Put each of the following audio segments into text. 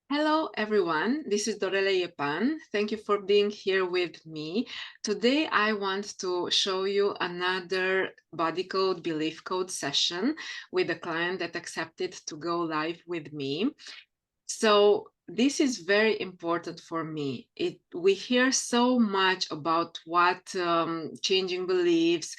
Hello, everyone. This is Dorela Iepan. Thank you for being here with me. Today, I want to show you another body code, belief code session with a client that accepted to go live with me. So this is very important for me. We hear so much about what changing beliefs,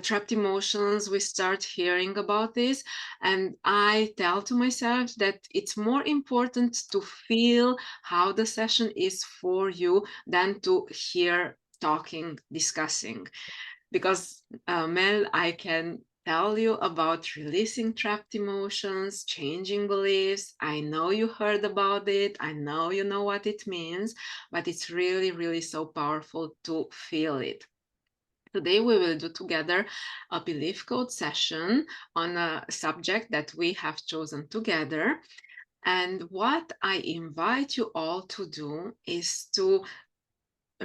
trapped emotions. We start hearing about this, and I tell to myself that it's more important to feel how the session is for you than to hear talking, discussing, because Mel, I can tell you about releasing trapped emotions, changing beliefs. I know you heard about it. I know you know what it means, but it's really, really so powerful to feel it. Today, we will do together a belief code session on a subject that we have chosen together. And what I invite you all to do is to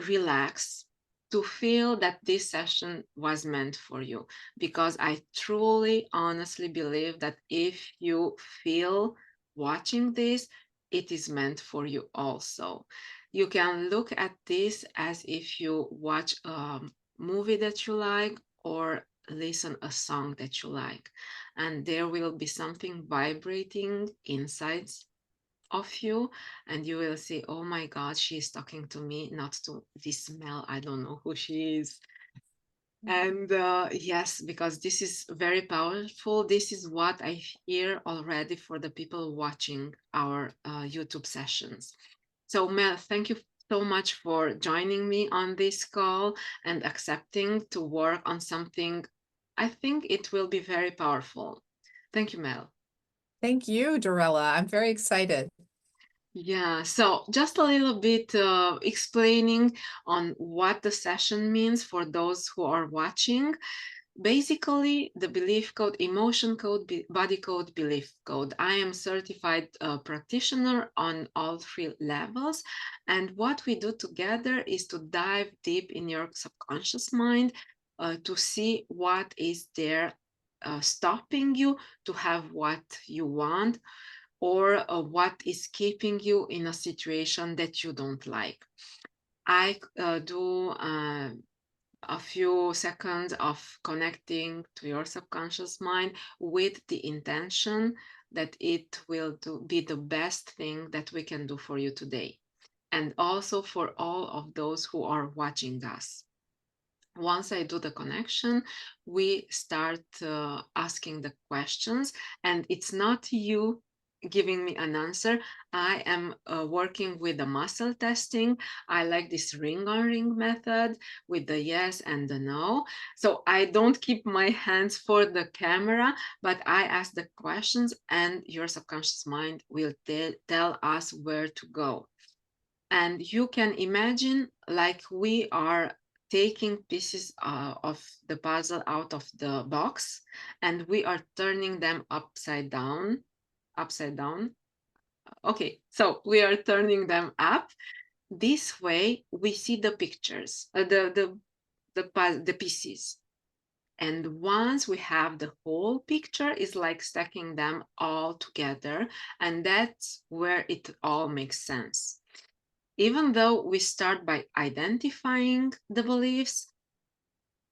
relax, to feel that this session was meant for you, because I truly honestly believe that if you feel watching this, it is meant for you also. You can look at this as if you watch a movie that you like or listen a song that you like, and there will be something vibrating inside of you, and you will say, oh my god, she's talking to me, not to this smell. I don't know who she is. And yes, because this is very powerful. This is what I hear already for the people watching our YouTube sessions. So Mel, thank you so much for joining me on this call and accepting to work on something. I think it will be very powerful. Thank you, Mel. Thank you, Dorela. I'm very excited. Yeah, so just a little bit explaining on what the session means for those who are watching. Basically, the belief code, emotion code, body code, belief code. I am certified practitioner on all three levels. And what we do together is to dive deep in your subconscious mind to see what is there stopping you to have what you want, or what is keeping you in a situation that you don't like. I do a few seconds of connecting to your subconscious mind with the intention that it will be the best thing that we can do for you today, and also for all of those who are watching us. Once I do the connection, we start asking the questions, and it's not you giving me an answer. I am working with the muscle testing. I like this ring on ring method with the yes and the no. So I don't keep my hands for the camera, but I ask the questions, and your subconscious mind will tell us where to go. And you can imagine like we are taking pieces of the puzzle out of the box, and we are turning them upside down. Okay, so we are turning them up. This way we see the pictures, the pieces. And once we have the whole picture, it's like stacking them all together, and that's where it all makes sense. Even though we start by identifying the beliefs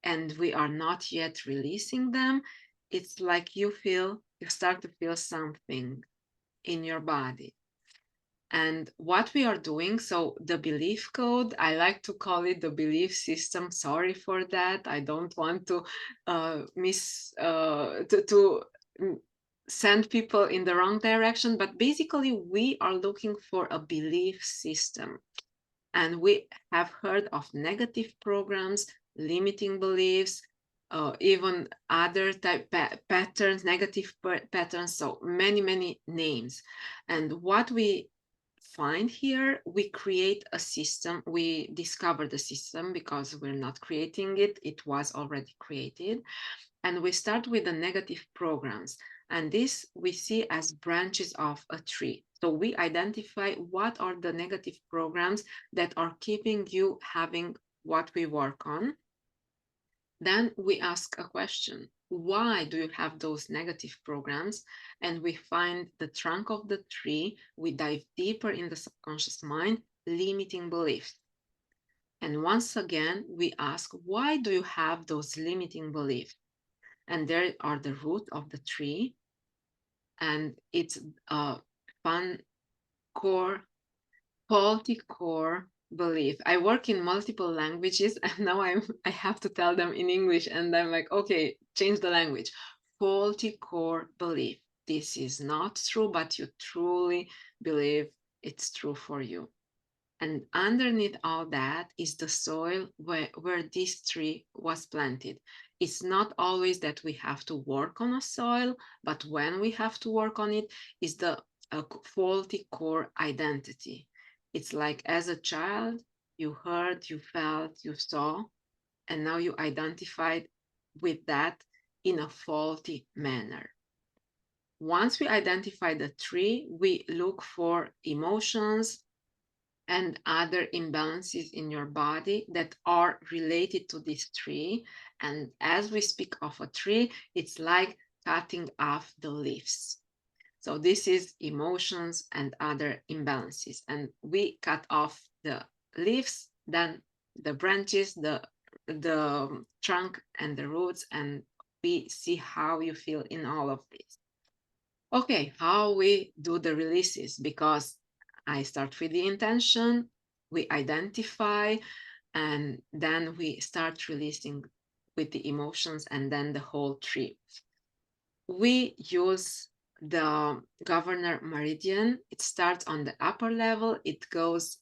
and we are not yet releasing them, it's like you start to feel something in your body. And what we are doing, so the belief code, I like to call it the belief system. Sorry for that. I don't want to to send people in the wrong direction, but basically we are looking for a belief system. And we have heard of negative programs, limiting beliefs, even other type patterns, negative patterns, so many, many names. And what we find here, we create a system. We discover the system because we're not creating it, it was already created. And we start with the negative programs. And this we see as branches of a tree. So we identify what are the negative programs that are keeping you having what we work on. Then we ask a question. why do you have those negative programs? And we find the trunk of the tree. We dive deeper in the subconscious mind, limiting beliefs. And once again, we ask, why do you have those limiting beliefs? And there are the root of the tree, and it's a fun core, faulty core belief. I work in multiple languages, and now I have to tell them in English, and I'm like, okay, change the language. Faulty core belief. This is not true, but you truly believe it's true for you. And underneath all that is the soil where this tree was planted. It's not always that we have to work on a soil, but when we have to work on it, is the faulty core identity. It's like as a child, you heard, you felt, you saw, and now you identified with that in a faulty manner. Once we identify the tree, we look for emotions and other imbalances in your body that are related to this tree. And as we speak of a tree, it's like cutting off the leaves. So this is emotions and other imbalances. And we cut off the leaves, then the branches, the trunk and the roots, and we see how you feel in all of this. Okay, how we do the releases, because I start with the intention, we identify, and then we start releasing with the emotions and then the whole tree. We use the governor meridian. It starts on the upper level, it goes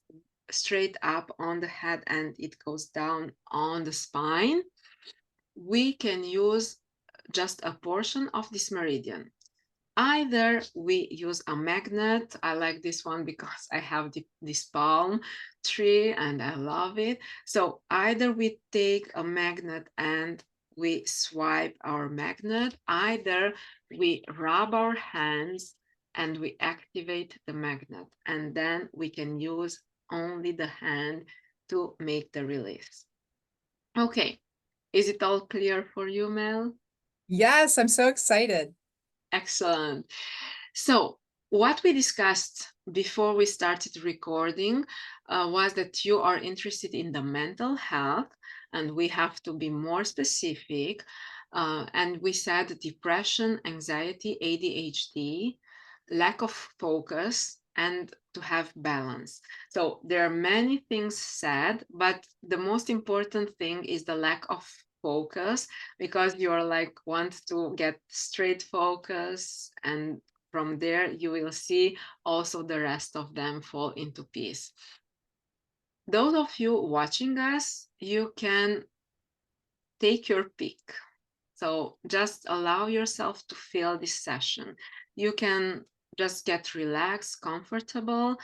straight up on the head, and it goes down on the spine. We can use just a portion of this meridian. Either we use a magnet. I like this one because I have this palm tree and I love it. So either we take a magnet and we swipe our magnet, either we rub our hands and we activate the magnet, and then we can use only the hand to make the release. Okay, is it all clear for you, Mel? Yes, I'm so excited. Excellent. So, what we discussed before we started recording was that you are interested in the mental health, and we have to be more specific. And we said depression, anxiety, ADHD, lack of focus, and to have balance. So, there are many things said, but the most important thing is the lack of focus, because you're like want to get straight focus, and from there you will see also the rest of them fall into peace. Those of you watching us, you can take your pick. So just allow yourself to feel this session. You can just get relaxed, comfortable,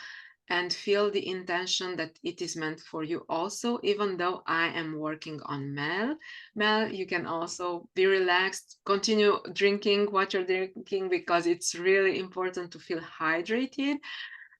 and feel the intention that it is meant for you also, even though I am working on Mel. Mel, you can also be relaxed, continue drinking what you're drinking, because it's really important to feel hydrated.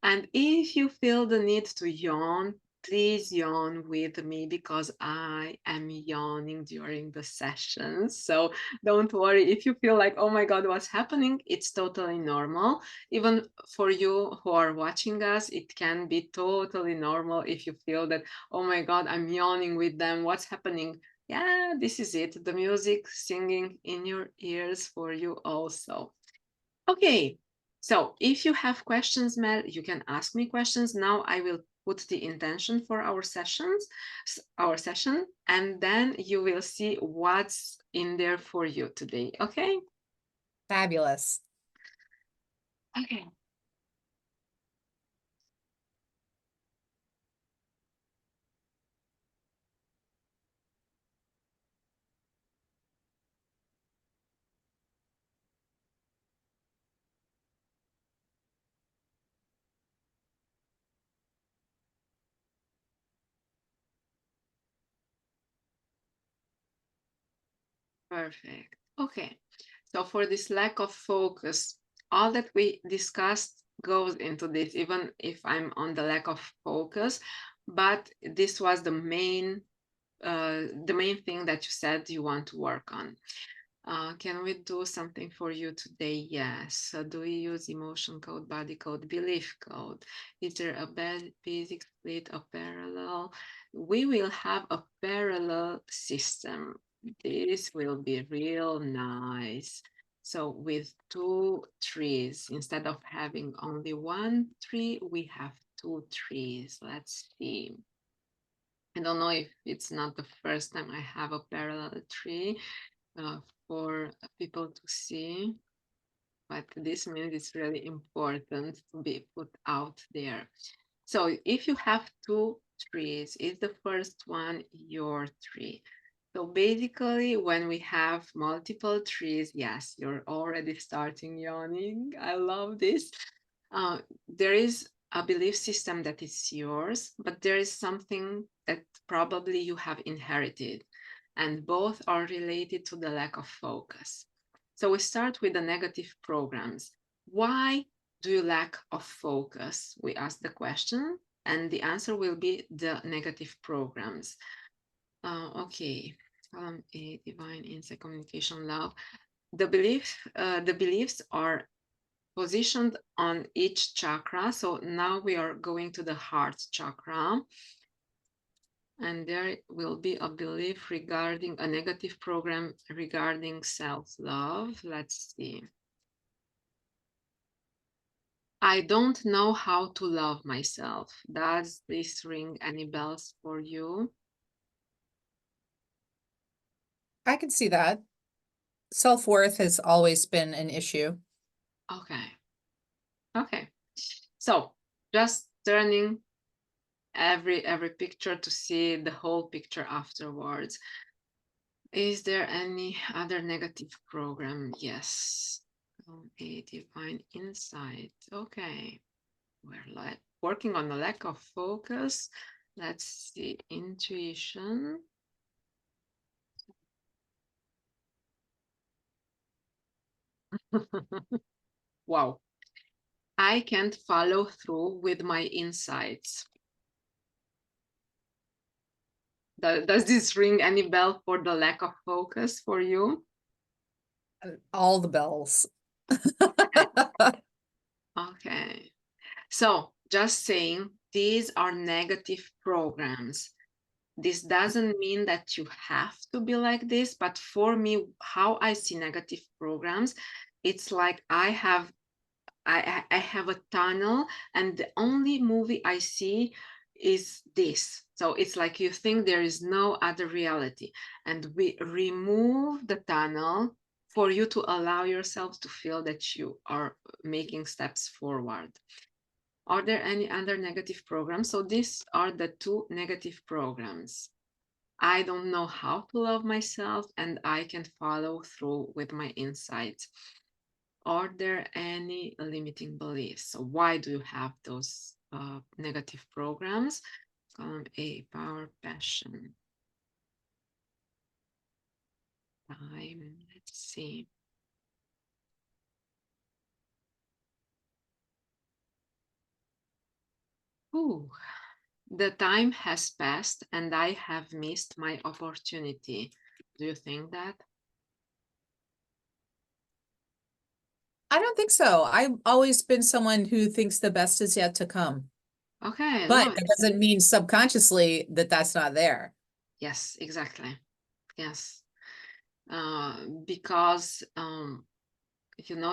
And if you feel the need to yawn, please yawn with me, because I am yawning during the sessions. So don't worry if you feel like, oh my God, what's happening? It's totally normal. Even for you who are watching us, it can be totally normal if you feel that, oh my God, I'm yawning with them. What's happening? Yeah, this is it. The music singing in your ears for you also. Okay, so if you have questions, Mel, you can ask me questions. Now I will put the intention for our session, and then you will see what's in there for you today. Okay? Fabulous. Okay. Perfect. Okay. So for this lack of focus, all that we discussed goes into this, even if I'm on the lack of focus, but this was the main thing that you said you want to work on. Can we do something for you today? Yes. Do we use emotion code, body code, belief code? Is there a basic split or parallel? We will have a parallel system. This will be real nice. So with 2 trees, instead of having only 1 tree, we have 2 trees. Let's see. I don't know if it's not the first time I have a parallel tree for people to see, but this means it's really important to be put out there. So if you have 2 trees, is the first one your tree? So basically, when we have multiple trees, yes, you're already starting yawning. I love this. There is a belief system that is yours, but there is something that probably you have inherited, and both are related to the lack of focus. So we start with the negative programs. Why do you lack of focus? We ask the question, and the answer will be the negative programs. Okay, column A, divine insight, communication, love. The beliefs are positioned on each chakra. So now we are going to the heart chakra, and there will be a belief regarding a negative program regarding self-love. Let's see. I don't know how to love myself. Does this ring any bells for you? I can see that. Self-worth has always been an issue. Okay. Okay. So just turning every picture to see the whole picture afterwards. Is there any other negative program? Yes. A divine insight. Okay. We're working on the lack of focus. Let's see. Intuition. Wow. I can't follow through with my insights. Does this ring any bell for the lack of focus for you? All the bells. Okay. So just saying, these are negative programs. This doesn't mean that you have to be like this, but for me, how I see negative programs, it's like I have a tunnel, and the only movie I see is this. So it's like you think there is no other reality, and we remove the tunnel for you to allow yourself to feel that you are making steps forward. Are there any other negative programs? So these are the 2 negative programs. I don't know how to love myself, and I can follow through with my insights. Are there any limiting beliefs? So why do you have those negative programs? Column A, power, passion, time. Let's see. Ooh, the time has passed and I have missed my opportunity. Do you think that? I don't think so. I've always been someone who thinks the best is yet to come. Okay, I But love that it. doesn't mean subconsciously that that's not there. Yes, exactly. Yes. Because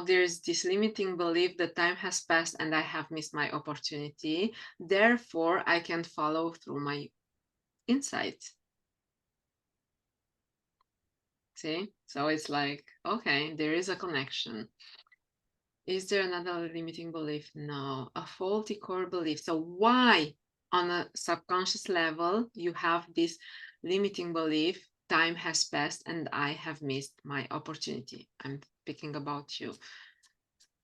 there's this limiting belief that time has passed and I have missed my opportunity. Therefore, I can follow through my insight. See? So it's like, okay, there is a connection. Is there another limiting belief? No, a faulty core belief. So why on a subconscious level you have this limiting belief, time has passed and I have missed my opportunity? I'm speaking about you.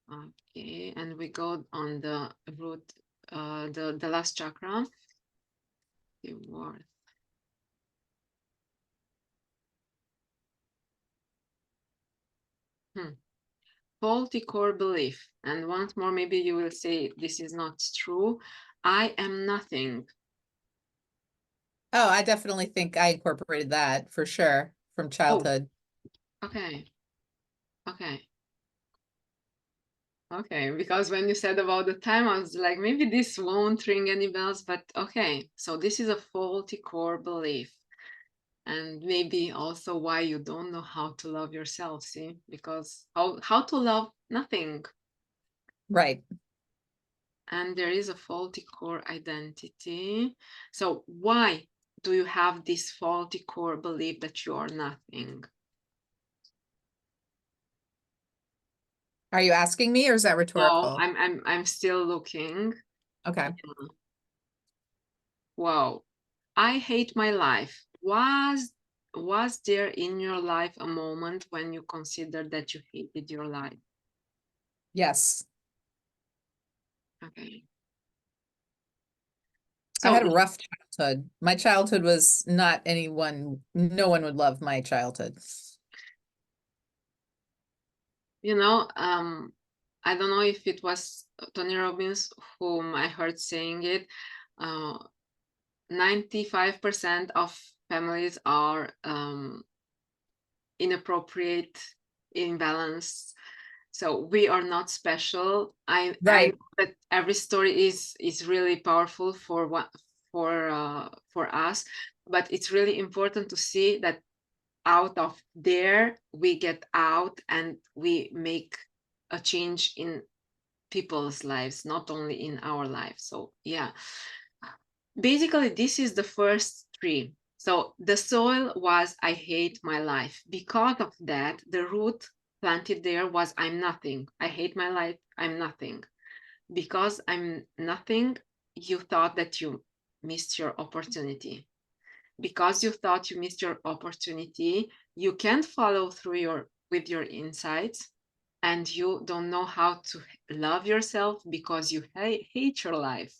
Okay, and we go on the root, the last chakra, the worth. Faulty core belief. And once more, maybe you will say this is not true. I am nothing. Oh, I definitely think I incorporated that for sure from Oh, childhood. okay. Okay. Okay, because when you said about the time, I was like, maybe this won't ring any bells, but okay. So this is a faulty core belief. And maybe also why you don't know how to love yourself, see? Because how to love nothing. Right. And there is a faulty core identity. So why do you have this faulty core belief that you are nothing? Are you asking me or is that No, rhetorical? I'm still looking. Okay. Yeah. Wow. I hate my life. Was there in your life a moment when you considered that you hated your life? Yes. Okay. I So had a rough childhood. My childhood was not no one would love my childhood. you know, I don't know if it was Tony Robbins whom I heard saying it. 95% of families are inappropriate, imbalanced. So we are not special. I Right. know that every story is really powerful for us, but it's really important to see that out of there we get out and we make a change in people's lives, not only in our lives. So yeah, basically this is the first tree. So the soil was I hate my life. Because of that, the root planted there was I'm nothing. I hate my life. I'm nothing. Because I'm nothing, you thought that you missed your opportunity. Because you thought you missed your opportunity, you can't follow through with your insights, and you don't know how to love yourself because you hate your life.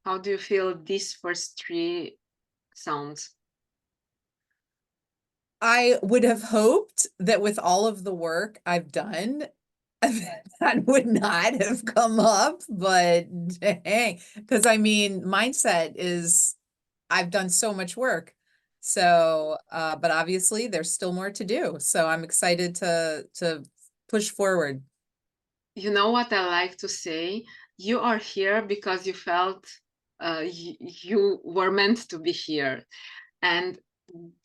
How do you feel these first three sounds? I would have hoped that with all of the work I've done, that would not have come up, but dang, because I mean, mindset is, I've done so much work. So, but obviously there's still more to do. So I'm excited to push forward. You know what I like to say? You are here because you felt you were meant to be here. And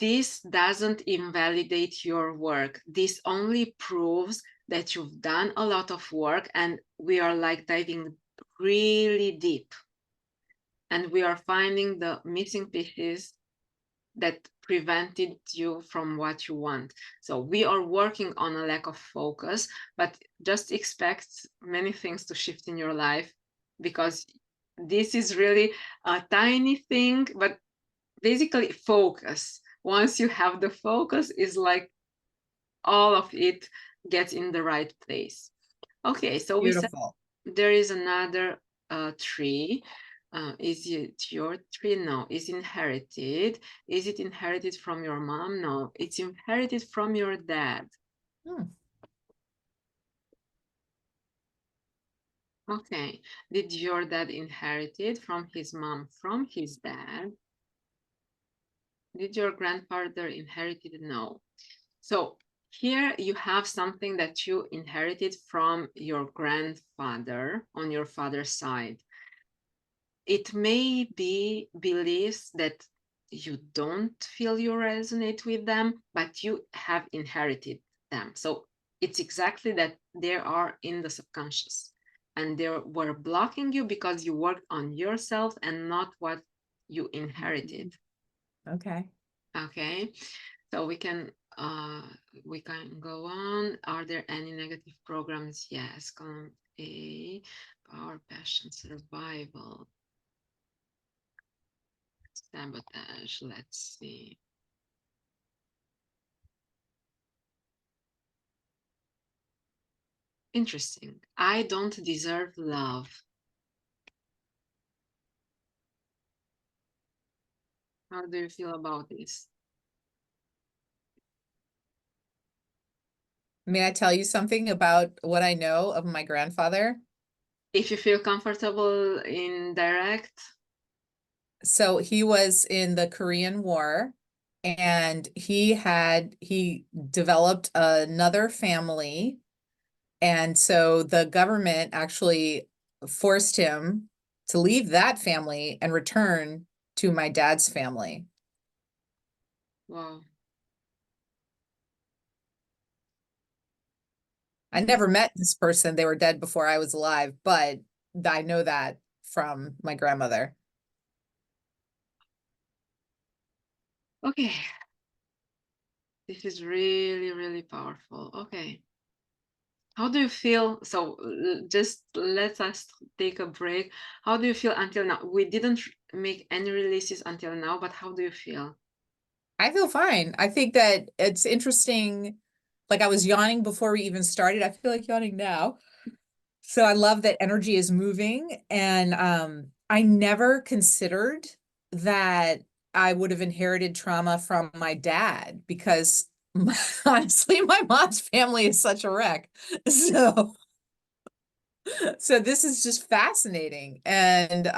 this doesn't invalidate your work. This only proves that you've done a lot of work, and we are like diving really deep. And we are finding the missing pieces that prevented you from what you want. So we are working on a lack of focus, but just expect many things to shift in your life, because this is really a tiny thing, but basically focus. Once you have the focus, is like all of it gets in the right place. Okay, so we said Beautiful. there is another tree. Is it your tree? No. Is inherited? Is it inherited from your mom? No. It's inherited from your dad. Hmm. Okay. Did your dad inherit it from his mom, from his dad? Did your grandfather inherit it? No. So here you have something that you inherited from your grandfather on your father's side. It may be beliefs that you don't feel you resonate with them, but you have inherited them. So it's exactly that they are in the subconscious, and they were blocking you because you worked on yourself and not what you inherited. Okay. Okay, so we can go on. Are there any negative programs? Yes. Column A, power, passion, survival, sabotage. Let's see. Interesting. I don't deserve love. How do you feel about this? May I tell you something about what I know of my grandfather? If you feel comfortable in direct, So he was in the Korean War and he developed another family. And so the government actually forced him to leave that family and return to my dad's family. Wow. I never met this person. They were dead before I was alive, but I know that from my grandmother. Okay. This is really, really powerful. Okay. How do you feel? So just let us take a break. How do you feel until now? We didn't make any releases until now, but how do you feel? I feel fine. I think that it's interesting. Like I was yawning before we even started. I feel like yawning now. So I love that energy is moving. And I never considered that I would have inherited trauma from my dad because honestly, my mom's family is such a wreck. So so this is just fascinating. And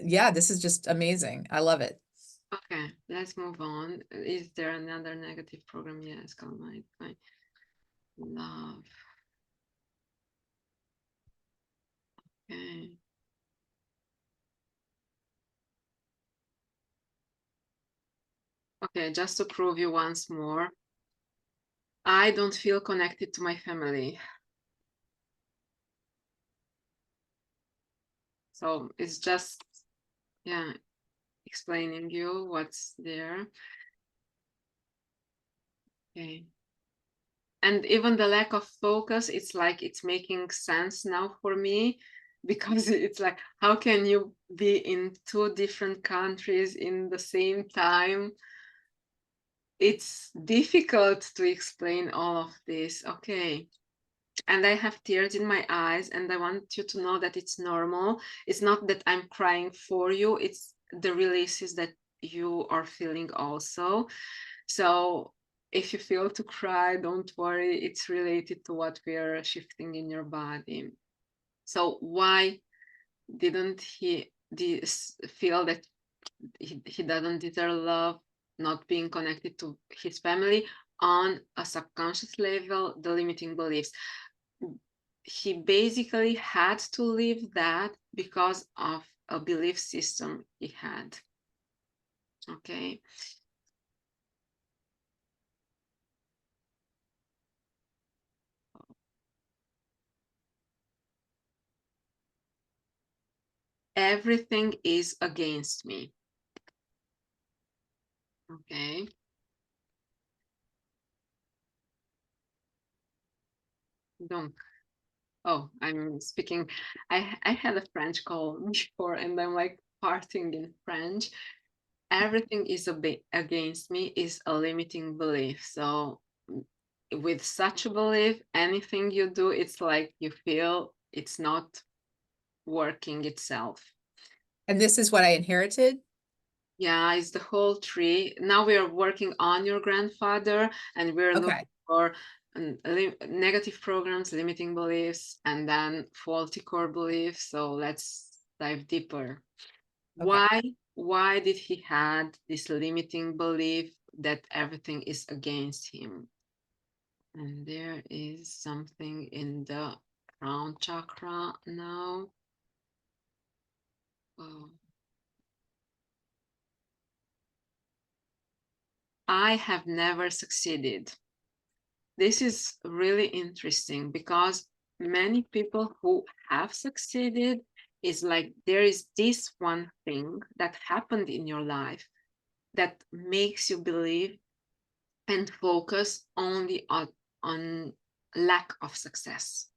yeah, this is just amazing. I love it. Okay, let's move on. Is there another negative program? Yes, calm my love. Okay. Okay, just to prove you once more, I don't feel connected to my family. So it's just, yeah, explaining you what's there. Okay. And even the lack of focus, it's like it's making sense now for me because it's like, how can you be in two different countries in the same time? It's difficult to explain all of this. Okay. And I have tears in my eyes, and I want you to know that it's normal. It's not that I'm crying for you, it's the releases that you are feeling also. So if you feel to cry, don't worry, it's related to what we are shifting in your body. So why didn't he feel that he doesn't deserve love, not being connected to his family? On a subconscious level, the limiting beliefs, he basically had to leave that because of a belief system he had. Okay. Everything is against me. Okay. Donc, oh, I'm speaking. I had a French call before, and I'm like parting in French. Everything is against me is a limiting belief. So with such a belief, anything you do, it's like you feel it's not working itself. And this is what I inherited. Yeah, it's the whole tree. Now we are working on your grandfather, and we're looking Okay. for negative programs, limiting beliefs, and then faulty core beliefs. So let's dive deeper. Okay. Why did he had this limiting belief that everything is against him? And there is something in the crown chakra now. Oh. I have never succeeded. This is really interesting because many people who have succeeded is like there is this one thing that happened in your life that makes you believe and focus only on lack of success.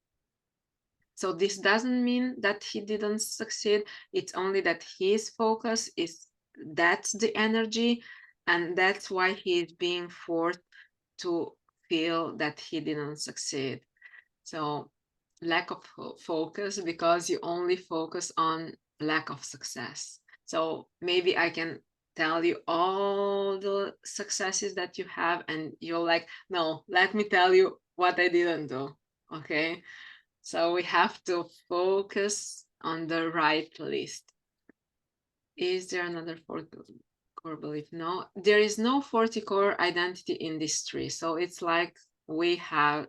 So this doesn't mean that he didn't succeed. It's only that his focus is that's the energy, and that's why he is being forced to feel that he didn't succeed. So lack of focus because you only focus on lack of success. So maybe I can tell you all the successes that you have, and you're like, no, let me tell you what I didn't do. Okay. So we have to focus on the right list. Is there another core belief. No, there is no 40 core identity in this tree. So it's like we had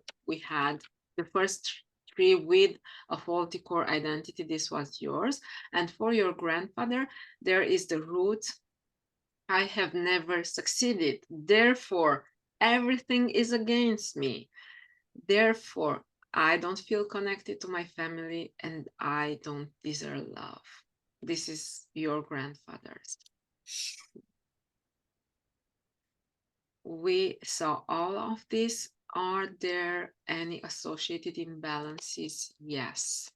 the first tree with a faulty core identity. This was yours. And for your grandfather, there is the root. I have never succeeded. Therefore, everything is against me. Therefore, I don't feel connected to my family and I don't deserve love. This is your grandfather's. We saw all of this. Are there any associated imbalances? Yes.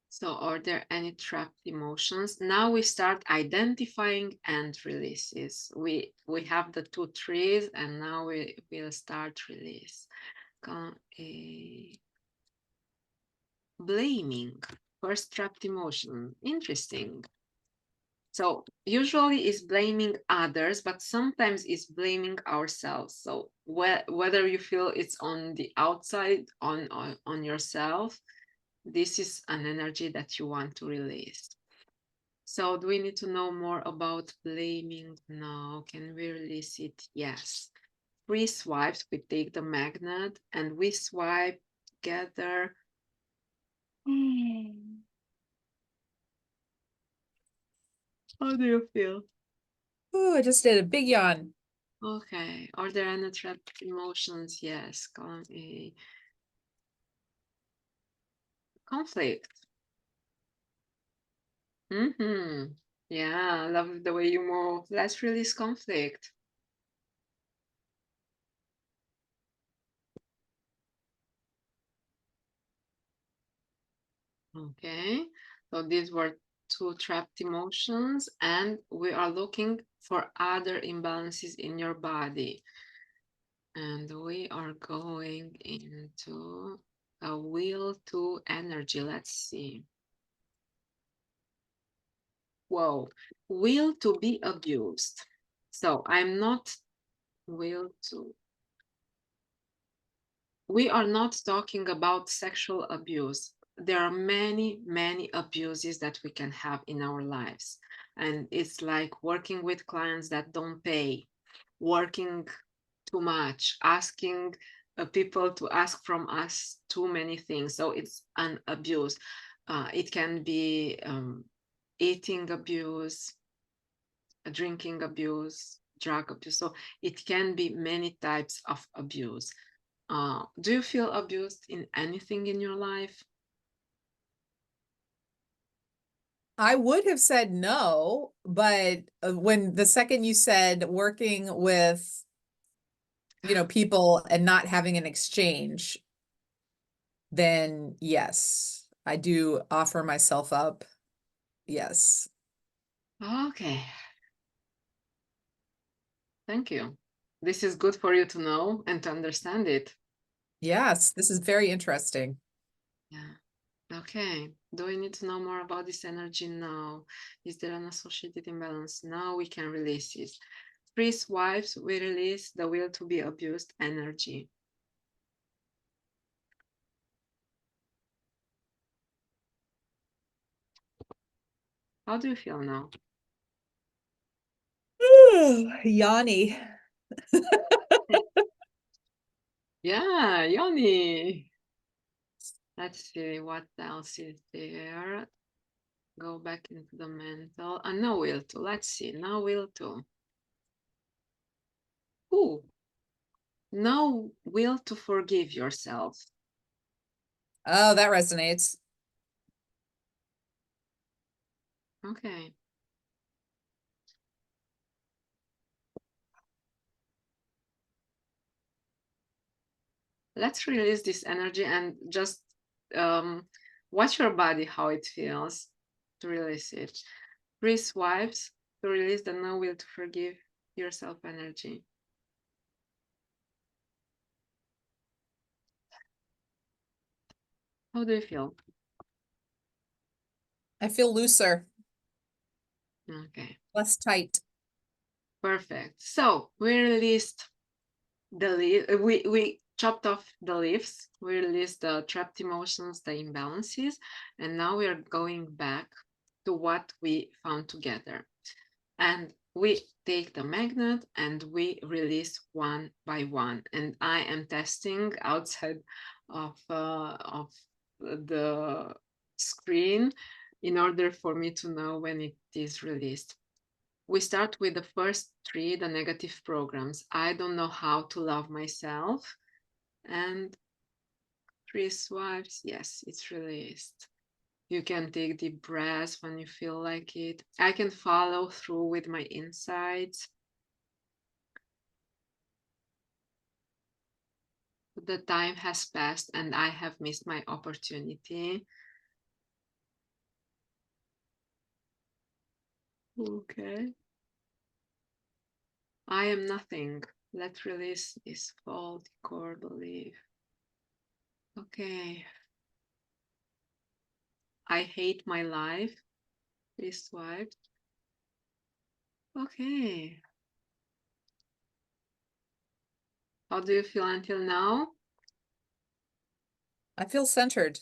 So are there any trapped emotions? Now we start identifying and releases. We have the two trees and now we will start release. Blaming, first trapped emotion. Interesting. So usually is blaming others, but sometimes it's blaming ourselves. So whether you feel it's on the outside, on yourself, this is an energy that you want to release. So do we need to know more about blaming? No. Can we release it? Yes. 3 swipes, we take the magnet and we swipe together. How do you feel? Oh, I just did a big yawn. Okay. Are there any trapped emotions? Yes. Column A. Conflict. Yeah, I love the way you move. Let's release conflict. Okay. So these were 2 trapped emotions, and we are looking for other imbalances in your body. And we are going into a will to energy. Let's see. Whoa, will to be abused. So I'm not will to. We are not talking about sexual abuse. There are many, many abuses that we can have in our lives. And it's like working with clients that don't pay, working too much, asking people to ask from us too many things. So it's an abuse. It can be eating abuse, drinking abuse, drug abuse. So it can be many types of abuse. Do you feel abused in anything in your life? I would have said no, but when the second you said working with, people and not having an exchange, then yes, I do offer myself up. Yes. Okay. Thank you. This is good for you to know and to understand it. Yes, this is very interesting. Yeah. Okay. Do we need to know more about this energy now? Is there an associated imbalance? Now we can release it. 3 swipes, we release the will to be abused energy. How do you feel now? Yanni. Yeah, Yoni. Let's see what else is there. Go back into the mental. And no will to. Let's see. No will to. Ooh. No will to forgive yourself. Oh, that resonates. Okay. Let's release this energy and just watch your body how it feels to release it. 3 swipes to release the no will to forgive yourself energy. How do you feel? I feel looser, Okay, less tight. perfect. So we released the we chopped off the leaves, we released the trapped emotions, the imbalances, and now we are going back to what we found together. And we take the magnet and we release one by one. And I am testing outside of the screen in order for me to know when it is released. We start with the first three, the negative programs. I don't know how to love myself. And 3 swipes, yes, it's released. You can take deep breaths when you feel like it. I can follow through with my insights. The time has passed and I have missed my opportunity. Okay. I am nothing. Let's release this faulty core belief. Okay. I hate my life. Please swipe. Okay. How do you feel until now? I feel centered.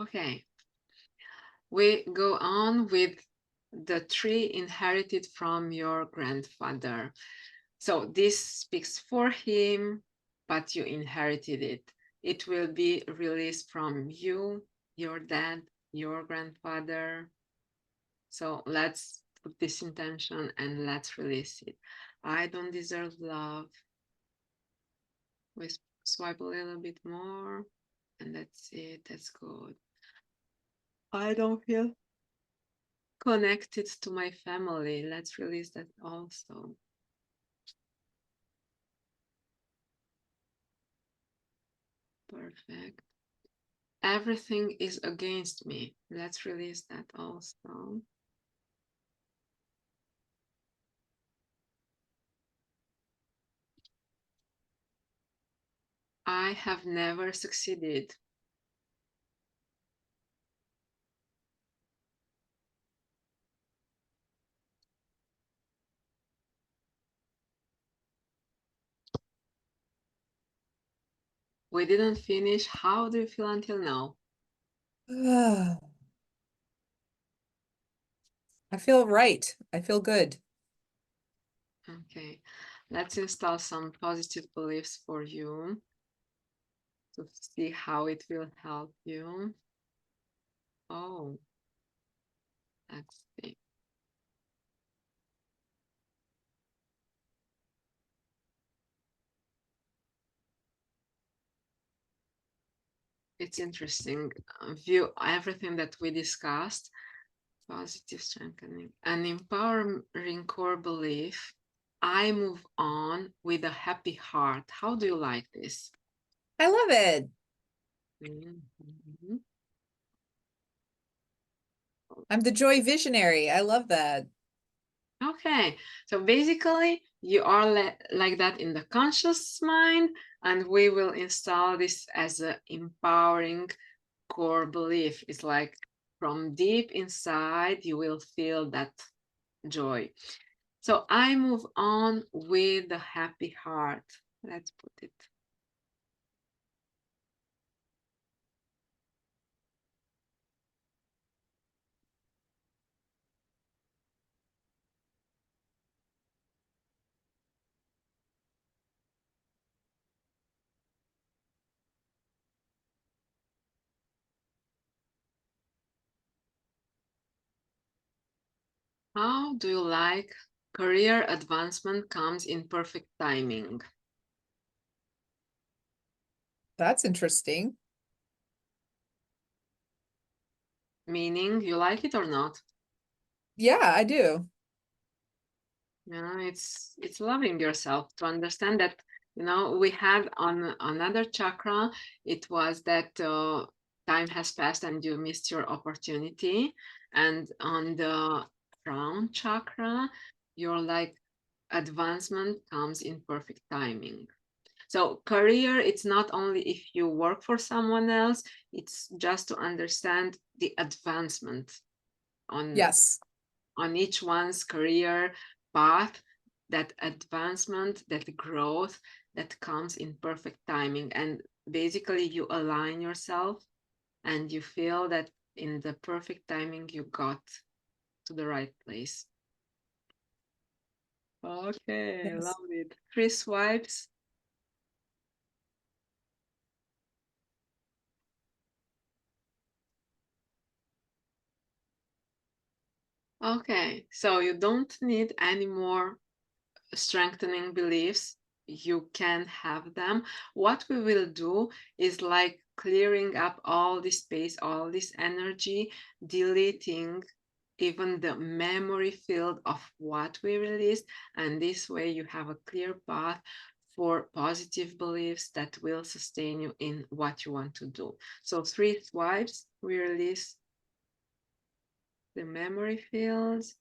Okay. We go on with the 3 inherited from your grandfather. So this speaks for him, but you inherited it. It will be released from you, your dad, your grandfather. So let's put this intention and let's release it. I don't deserve love. We swipe a little bit more and that's it. That's good. I don't feel connected to my family. Let's release that also. Perfect. Everything is against me. Let's release that also. I have never succeeded. We didn't finish. How do you feel until now? I feel right. I feel good. Okay, let's install some positive beliefs for you to see how it will help you. Oh, let's see. It's interesting. View everything that we discussed. Positive strengthening. An empowering core belief. I move on with a happy heart. How do you like this? I love it. Mhm. I'm the joy visionary. I love that. Okay, so basically you are like that in the conscious mind, and we will install this as an empowering core belief. It's like from deep inside, you will feel that joy. So I move on with the happy heart. Let's put it. How do you like career advancement comes in perfect timing? That's interesting. Meaning you like it or not? Yeah, I do. It's loving yourself to understand that, we had on another chakra, it was that time has passed and you missed your opportunity. And on the crown chakra, you're like advancement comes in perfect timing. So career, it's not only if you work for someone else, it's just to understand the advancement on Yes. on each one's career path, that advancement, that growth that comes in perfect timing. And basically, you align yourself and you feel that in the perfect timing, you got to the right place. Okay, Yes. love it. 3 swipes. Okay, so you don't need any more strengthening beliefs. You can have them. What we will do is like clearing up all this space, all this energy, deleting even the memory field of what we released. And this way you have a clear path for positive beliefs that will sustain you in what you want to do. So 3 swipes, we release the memory fields.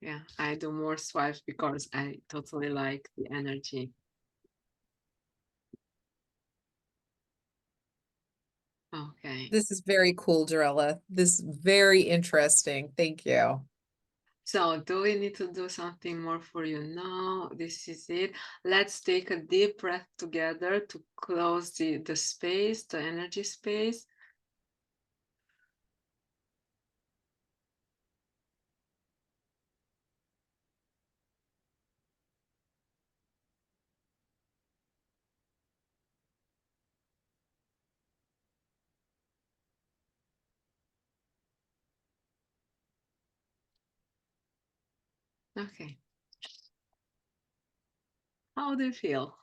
Yeah, I do more swipes because I totally like the energy. Okay. This is very cool, Dorela. This is very interesting. Thank you. So do we need to do something more for you? No, this is it. Let's take a deep breath together to close the space, the energy space. Okay. How do you feel?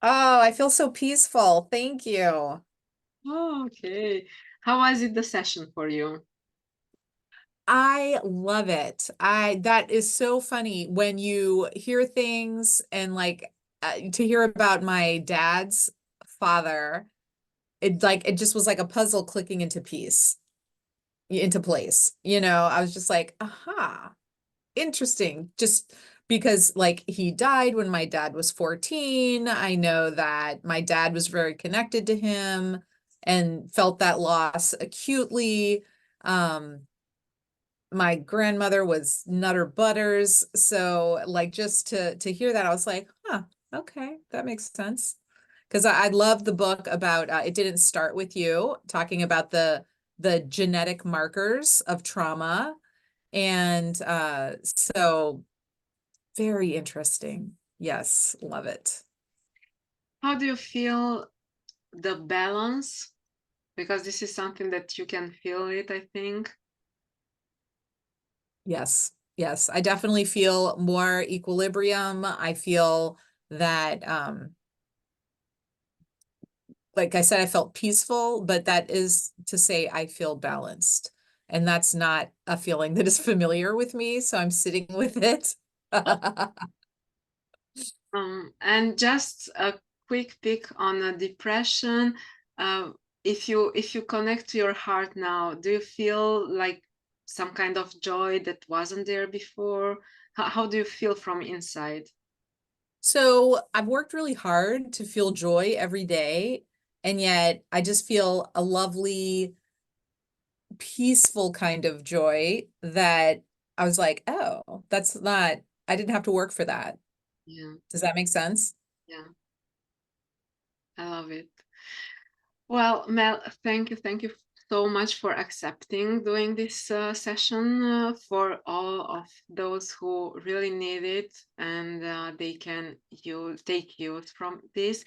Oh, I feel so peaceful. Thank you. Oh, okay. How was it the session for you? I love it. That is so funny when you hear things and like to hear about my dad's father, it just was like a puzzle clicking into place. I was just like, aha, interesting. Just because like he died when my dad was 14. I know that my dad was very connected to him and felt that loss acutely. My grandmother was Nutter Butters. So like just to hear that, I was like, huh, okay, that makes sense. Because I love the book about It Didn't Start With You, talking about the genetic markers of trauma. And so very interesting. Yes, love it. How do you feel the balance? Because this is something that you can feel it, I think. Yes, yes. I definitely feel more equilibrium. I feel that like I said, I felt peaceful, but that is to say I feel balanced. And that's not a feeling that is familiar with me, so I'm sitting with it. And just a quick pick on a depression. Uh, if you connect to your heart now, do you feel like some kind of joy that wasn't there before? How do you feel from inside? So I've worked really hard to feel joy every day, and yet I just feel a lovely, peaceful kind of joy that I was like, oh, I didn't have to work for that. Yeah, Does that make sense? yeah, I love it. Well, Mel, thank you so much for accepting doing this session for all of those who really need it and they can take use from this.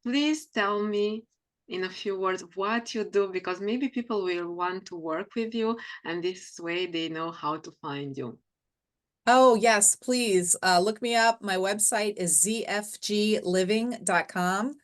Please tell me in a few words what you do because maybe people will want to work with you and this way they know how to find you. Oh, yes, please. Look me up. My website is zfgliving.com.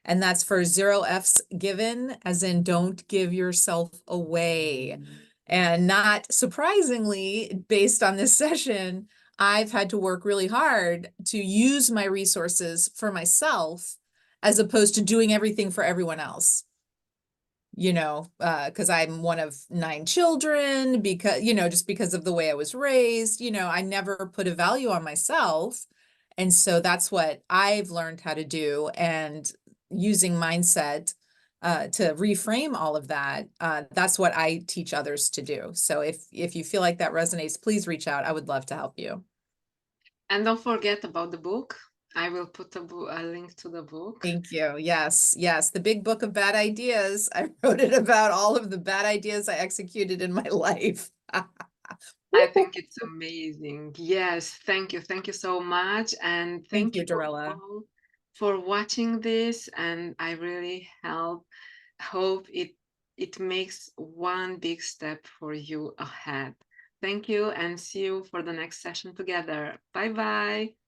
And that's for 0 F's given, as in don't give yourself away. And not surprisingly, based on this session, I've had to work really hard to use my resources for myself as opposed to doing everything for everyone else. Because I'm one of 9 children, just because of the way I was raised, I never put a value on myself. And so that's what I've learned how to do. And using mindset to reframe all of that, that's what I teach others to do. So if you feel like that resonates, please reach out. I would love to help you. And don't forget about the book. I will put a link to the book. Thank you. Yes, yes. The Big Book of Bad Ideas. I wrote it about all of the bad ideas I executed in my life. I think it's amazing. Yes, thank you. Thank you so much. And Thank thank you, you Dorela. all for watching this. And I really hope it makes one big step for you ahead. Thank you and see you for the next session together. Bye bye.